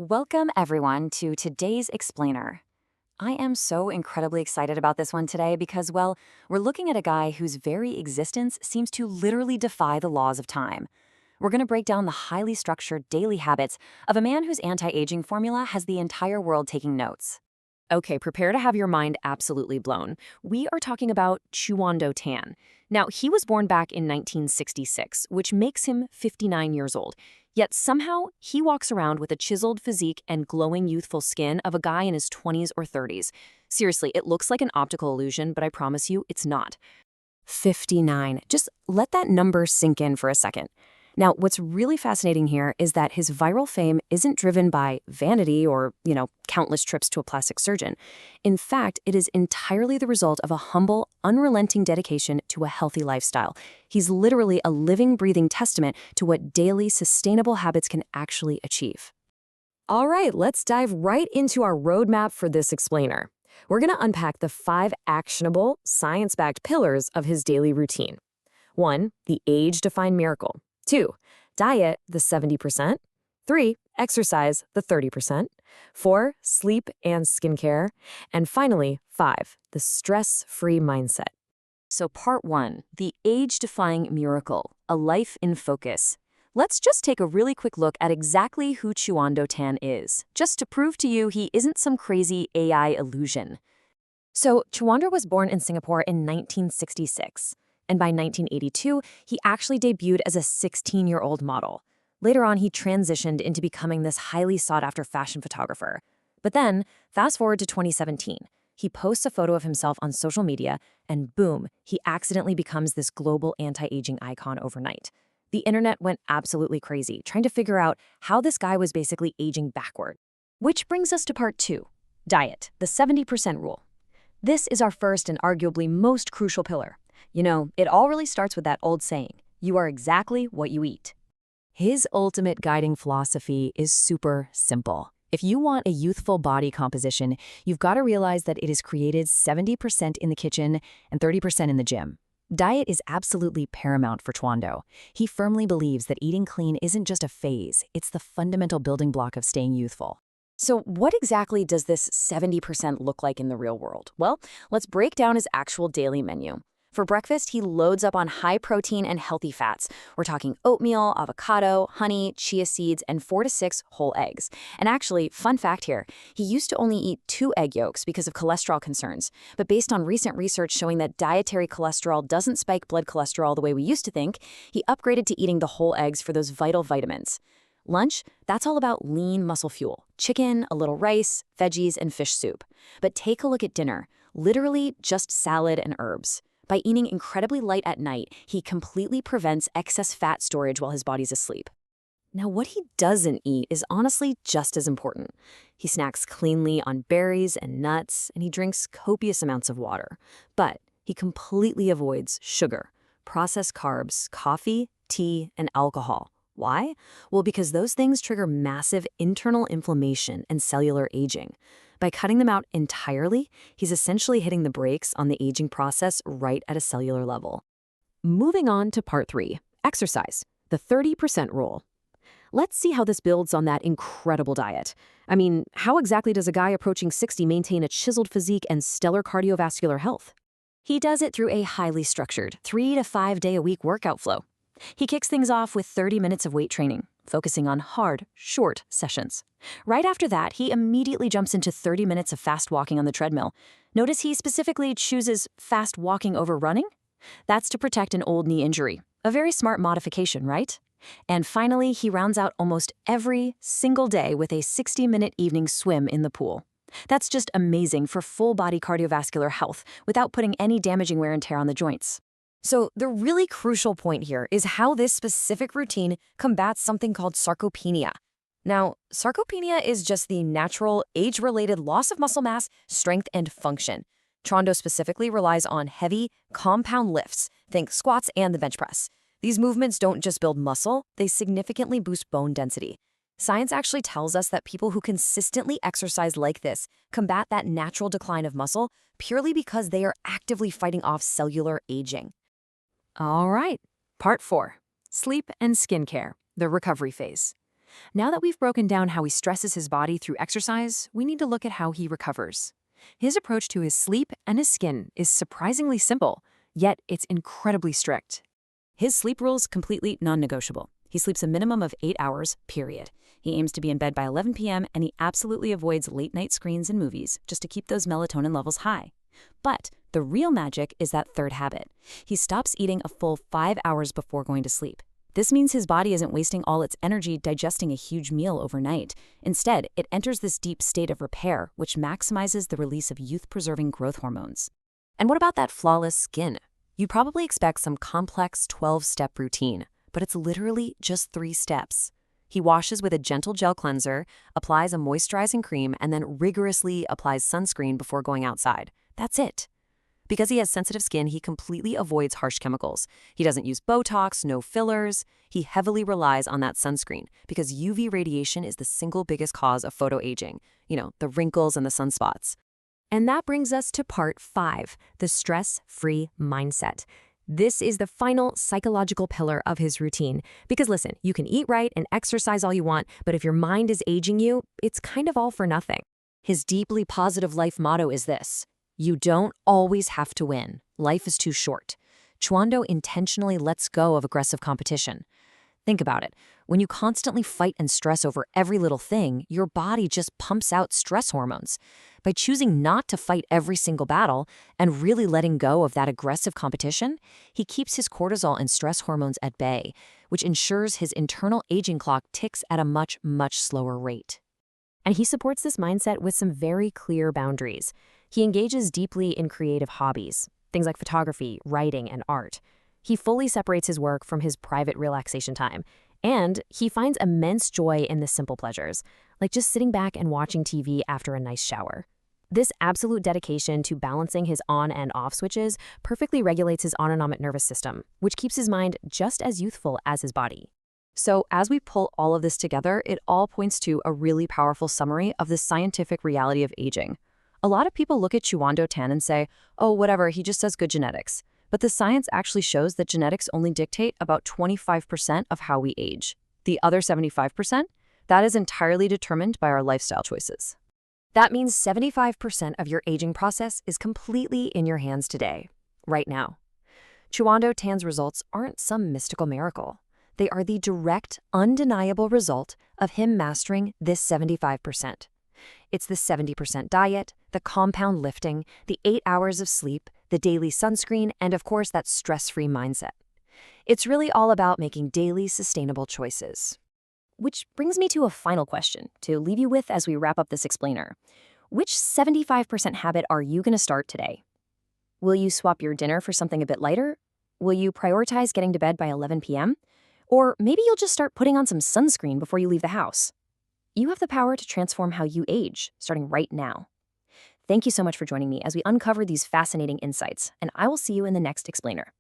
Welcome, everyone, to today's Explainer. I am so incredibly excited about this one today because, well, we're looking at a guy whose very existence seems to literally defy the laws of time. We're going to break down the highly structured daily habits of a man whose anti-aging formula has the entire world taking notes. Okay, prepare to have your mind absolutely blown. We are talking about Chuando Tan. Now, he was born back in 1966, which makes him 59 years old. Yet somehow, he walks around with a chiseled physique and glowing youthful skin of a guy in his 20s or 30s. Seriously, it looks like an optical illusion, but I promise you, it's not. 59. Just let that number sink in for a second. Now, what's really fascinating here is that his viral fame isn't driven by vanity or, countless trips to a plastic surgeon. In fact, it is entirely the result of a humble, unrelenting dedication to a healthy lifestyle. He's literally a living, breathing testament to what daily, sustainable habits can actually achieve. All right, let's dive right into our roadmap for this explainer. We're going to unpack the 5 actionable, science-backed pillars of his daily routine. 1. The age-defying miracle. 2. Diet, the 70%. 3. Exercise, the 30%. 4. Sleep and skincare. And finally, 5. The stress-free mindset. So part 1, the age-defying miracle, a life in focus. Let's just take a really quick look at exactly who Chuando Tan is, just to prove to you he isn't some crazy AI illusion. So Chuando was born in Singapore in 1966. And by 1982, he actually debuted as a 16-year-old model. Later on, he transitioned into becoming this highly sought-after fashion photographer. But then, fast forward to 2017, he posts a photo of himself on social media, and boom, he accidentally becomes this global anti-aging icon overnight. The internet went absolutely crazy, trying to figure out how this guy was basically aging backward. Which brings us to part 2, diet, the 70% rule. This is our first and arguably most crucial pillar. It all really starts with that old saying, you are exactly what you eat. His ultimate guiding philosophy is super simple. If you want a youthful body composition, you've got to realize that it is created 70% in the kitchen and 30% in the gym. Diet is absolutely paramount for Chuando. He firmly believes that eating clean isn't just a phase, it's the fundamental building block of staying youthful. So what exactly does this 70% look like in the real world? Well, let's break down his actual daily menu. For breakfast, he loads up on high protein and healthy fats. We're talking oatmeal, avocado, honey, chia seeds, and 4 to 6 whole eggs. And actually, fun fact here, he used to only eat 2 egg yolks because of cholesterol concerns. But based on recent research showing that dietary cholesterol doesn't spike blood cholesterol the way we used to think, he upgraded to eating the whole eggs for those vital vitamins. Lunch, that's all about lean muscle fuel. Chicken, a little rice, veggies, and fish soup. But take a look at dinner. Literally just salad and herbs. By eating incredibly light at night, he completely prevents excess fat storage while his body's asleep. Now, what he doesn't eat is honestly just as important. He snacks cleanly on berries and nuts, and he drinks copious amounts of water. But he completely avoids sugar, processed carbs, coffee, tea, and alcohol. Why? Well, because those things trigger massive internal inflammation and cellular aging. By cutting them out entirely, he's essentially hitting the brakes on the aging process right at a cellular level. Moving on to part 3, exercise, the 30% rule. Let's see how this builds on that incredible diet. I mean, how exactly does a guy approaching 60 maintain a chiseled physique and stellar cardiovascular health? He does it through a highly structured 3 to 5 day a week workout flow. He kicks things off with 30 minutes of weight training, focusing on hard, short sessions. Right after that, he immediately jumps into 30 minutes of fast walking on the treadmill. Notice he specifically chooses fast walking over running? That's to protect an old knee injury. A very smart modification, right? And finally, he rounds out almost every single day with a 60-minute evening swim in the pool. That's just amazing for full-body cardiovascular health without putting any damaging wear and tear on the joints. So the really crucial point here is how this specific routine combats something called sarcopenia. Now, sarcopenia is just the natural, age-related loss of muscle mass, strength, and function. Chuando specifically relies on heavy, compound lifts, think squats and the bench press. These movements don't just build muscle, they significantly boost bone density. Science actually tells us that people who consistently exercise like this combat that natural decline of muscle purely because they are actively fighting off cellular aging. All right, part 4, sleep and skincare, the recovery phase. Now that we've broken down how he stresses his body through exercise, we need to look at how he recovers. His approach to his sleep and his skin is surprisingly simple, yet it's incredibly strict. His sleep rule's completely non-negotiable. He sleeps a minimum of 8 hours, period. He aims to be in bed by 11 p.m., and he absolutely avoids late-night screens and movies just to keep those melatonin levels high. But the real magic is that third habit. He stops eating a full 5 hours before going to sleep. This means his body isn't wasting all its energy digesting a huge meal overnight. Instead, it enters this deep state of repair, which maximizes the release of youth-preserving growth hormones. And what about that flawless skin? You probably expect some complex 12-step routine, but it's literally just 3 steps. He washes with a gentle gel cleanser, applies a moisturizing cream, and then rigorously applies sunscreen before going outside. That's it. Because he has sensitive skin, he completely avoids harsh chemicals. He doesn't use Botox, no fillers. He heavily relies on that sunscreen because UV radiation is the single biggest cause of photoaging. The wrinkles and the sunspots. And that brings us to part 5, the stress-free mindset. This is the final psychological pillar of his routine. Because listen, you can eat right and exercise all you want, but if your mind is aging you, it's kind of all for nothing. His deeply positive life motto is this: you don't always have to win. Life is too short. Chuando intentionally lets go of aggressive competition. Think about it. When you constantly fight and stress over every little thing, your body just pumps out stress hormones. By choosing not to fight every single battle and really letting go of that aggressive competition, he keeps his cortisol and stress hormones at bay, which ensures his internal aging clock ticks at a much, much slower rate. And he supports this mindset with some very clear boundaries. He engages deeply in creative hobbies, things like photography, writing, and art. He fully separates his work from his private relaxation time, and he finds immense joy in the simple pleasures, like just sitting back and watching TV after a nice shower. This absolute dedication to balancing his on and off switches perfectly regulates his autonomic nervous system, which keeps his mind just as youthful as his body. So as we pull all of this together, it all points to a really powerful summary of the scientific reality of aging. A lot of people look at Chuando Tan and say, oh, whatever, he just has good genetics. But the science actually shows that genetics only dictate about 25% of how we age. The other 75%, that is entirely determined by our lifestyle choices. That means 75% of your aging process is completely in your hands today, right now. Chuando Tan's results aren't some mystical miracle. They are the direct, undeniable result of him mastering this 75%. It's the 70% diet, the compound lifting, the 8 hours of sleep, the daily sunscreen, and of course that stress-free mindset. It's really all about making daily sustainable choices. Which brings me to a final question to leave you with as we wrap up this explainer. Which 75% habit are you going to start today? Will you swap your dinner for something a bit lighter? Will you prioritize getting to bed by 11 p.m.? Or maybe you'll just start putting on some sunscreen before you leave the house. You have the power to transform how you age, starting right now. Thank you so much for joining me as we uncover these fascinating insights, and I will see you in the next explainer.